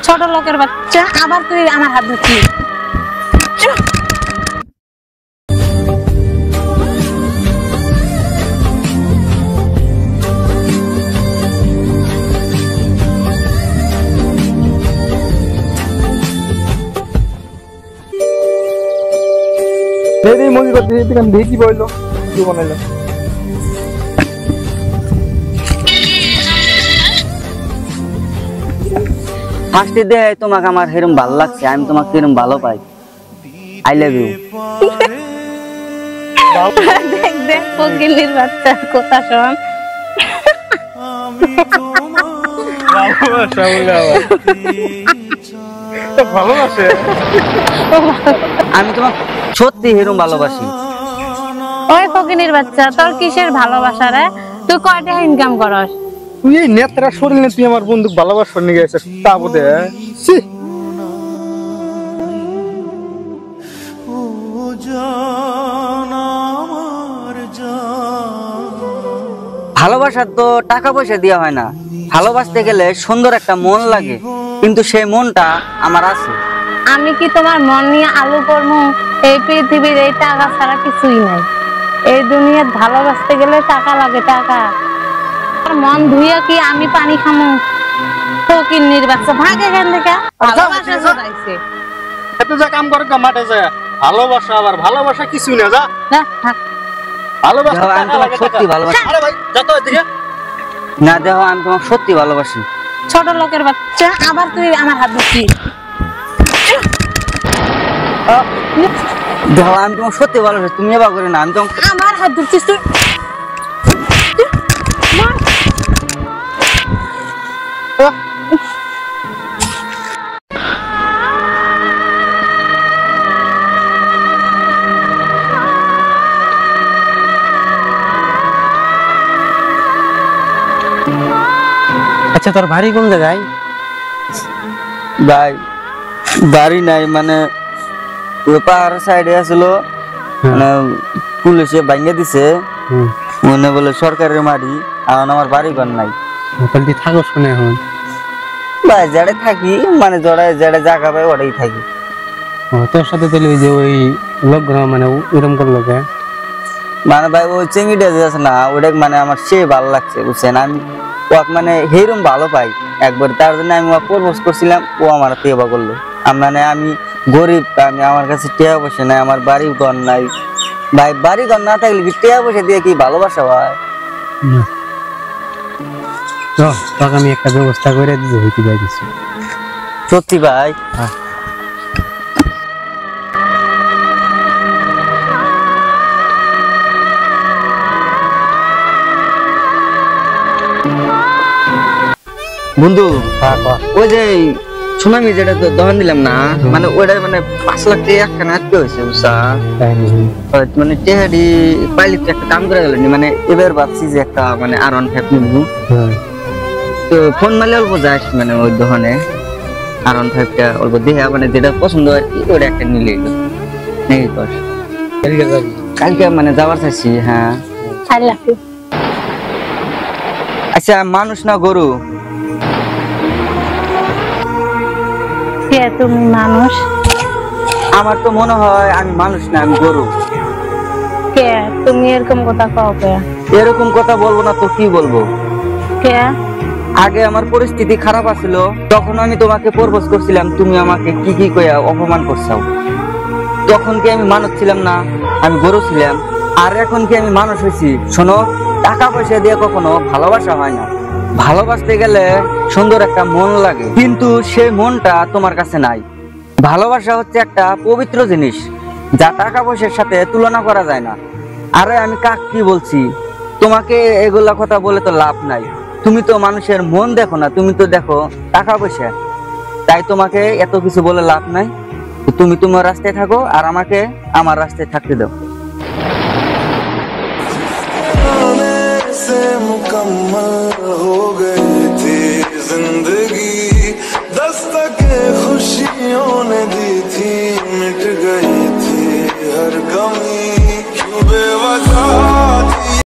ছোট লোকের বাচ্চা, আবার তুই আমার হাত ধরছিস। দেখি বললো কি বানাইলো ফার্স্টে দে তোমাকে আমার হেরম ভালো লাগছে, আমি তোমাকে হেরম ভালো পাই। I love you. দেখ দেখ ফকিন্নির বাচ্চা কথা শোন। ভালোবাসে, আমি তোমাকে সত্যি হেরম ভালোবাসি। ওই ফকিন্নির বাচ্চা, তোর কিসের ভালোবাসা রে? তুই কয় টাকা ইনকাম করস? তুই এই নেত্রা শরীর তুই আমার বন্ধু ভালোবাসার নিয়ে গেছিস তা বোধে। ভালোবাসার তো টাকা পয়সা দেওয়া হয় না, ভালোবাসতে গেলে সুন্দর একটা মন লাগে, কিন্তু সেই মনটা আমার আছে। আমি কি তোমার মন নিয়ে আলু করবো? এই পৃথিবীর এই টাকা ছাড়া কিছুই নাই। এই দুনিয়ার ভালোবাসতে গেলে টাকা লাগে, টাকা। মন ধুইয়া কি আমি পানি খামু? ফকিন্নির বাচ্চা, ভাগ এখান থেকে। ভালোবাসা জোগাইছে, এত যা কাম করে মাঠে যায়। ভালোবাসা আবার ভালোবাসা কিছুই না, যা না থাক। ভালোবাসা আমি তোমাকে সত্যি ভালোবাসি। আরে ভাই যা তো এদিকে। না দেখো, আমি তোমাকে সত্যি ভালোবাসি। ছোট লোকের বাচ্চা, আবার তুই আমার হাত ধরছিস। দেখো আমি তোমাকে সত্যি ভালোবাসি, তুমি এবার করে না। আমি তোমাকে আমার হাত ধরছিস তুই। আচ্ছা তোর বাড়ি কোন জায়গায়? ভাই বাড়ি নাই, মানে পাহাড় সাইডে আসছিল, মানে পুলিশে ভাঙিয়ে দিছে, মনে বলে সরকারের মাটি। এখন আমার বাড়ি ঘর নাই। তুই থাকো শুনে এখন? ভাই যেটা থাকি, মানে যেটা জায়গা পাই ওটাই থাকি। তোর সাথে তাহলে ওই যে ওই লোকগুলো মানে ওরকম করলো কে? মানে ভাই ওই চেঙ্গিটা যে আছে না, ওটা মানে আমার সে ভালো লাগছে, বুঝছেন? আমি ওকে মানে হেরম ভালো পাই একবার, তার জন্য আমি ওকে প্রপোজ করছিলাম, ও আমার টেবা করলো। মানে আমি গরিব, আমি আমার কাছে টেয়া পয়সা নাই, আমার বাড়ি ঘর নাই। ভাই বাড়ি ঘর না থাকলে কি টেয়া পয়সা দিয়ে কি ভালোবাসা হয়? তোকে আমি একটা ব্যবস্থা করে দিতে হইতে যাই কিছু। সত্যি ভাই? বন্ধু ওই যে সুনামি যেটা দহন দিলাম না, মানে ওইটা মানে 5 লাখ টাকা একখানা আটকে হয়েছে, বুঝছা? মানে টেহারি পাইলে তো একটা কাম করে গেল, মানে এবার ভাবছি যে একটা মানে R15 নিবো। তো ফোন মারলে অল্প যাস, মানে ওই দোকানে R15টা অল্প দেখে, মানে যেটা পছন্দ হয় ওটা একটা নিলে নাকি কর। কালকে মানে যাওয়ার চাইছি। হ্যাঁ আই লাভ ইউ। আচ্ছা মানুষ না গরু? কে তুমি? মানুষ। আমার তো মনে হয় আমি মানুষ না, আমি গরু। কে তুমি এরকম কথা কও? কে এরকম কথা বলবো না তো কি বলবো? কে? আগে আমার পরিস্থিতি খারাপ আছিল, তখন আমি তোমাকে প্রপোজ করছিলাম, তুমি আমাকে কি কি কইয়া অপমান করছাও। তখন কি আমি মানুষ ছিলাম না? আমি গরু ছিলাম। আর এখন কি আমি মানুষ হয়েছি? শোনো, টাকা পয়সা দিয়ে কখনো ভালোবাসা হয় না। ভালোবাসতে গেলে সুন্দর একটা মন লাগে, কিন্তু সেই মনটা তোমার কাছে নাই। ভালোবাসা হচ্ছে একটা পবিত্র জিনিস, যা টাকা পয়সার সাথে তুলনা করা যায় না। আরে আমি কাক কি বলছি, তোমাকে এগুলা কথা বলে তো লাভ নাই। তুমি তো মানুষের মন দেখো না, তুমি তো দেখো টাকা পয়সা। তাই তোমাকে এত কিছু বলে লাভ নাই। তুমি তোমার রাস্তায় থাকো, আর আমাকে আমার রাস্তায় থাকতে দাও। मुकम्मल हो